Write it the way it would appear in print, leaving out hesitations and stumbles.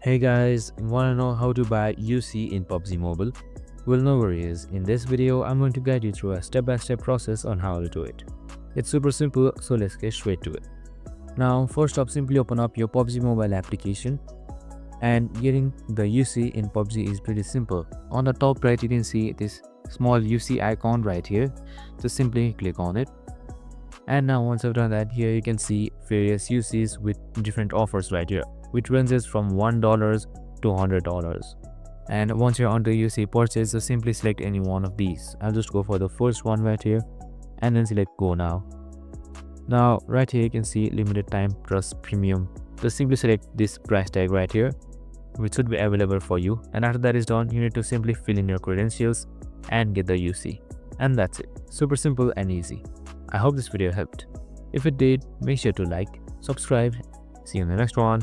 Hey guys, wanna know how to buy UC in PUBG Mobile? Well, no worries. In this video, I'm going to guide you through a step-by-step process on how to do it. It's super simple, so let's get straight to it. Now, first off, simply open up your PUBG Mobile application, and getting the UC in PUBG is pretty simple. On the top right, you can see this small UC icon right here. So simply click on it. And now once I've done that, here you can see various UCs with different offers right here, which ranges from $1 to $100. And once you're on the UC purchase, so simply select any one of these. I'll just go for the first one right here and then select go now. Now right here you can see limited time plus premium. Just simply select this price tag right here, which should be available for you. And after that is done, you need to simply fill in your credentials and get the UC. And that's it. Super simple and easy. I hope this video helped. If it did, make sure to like, subscribe. See you in the next one.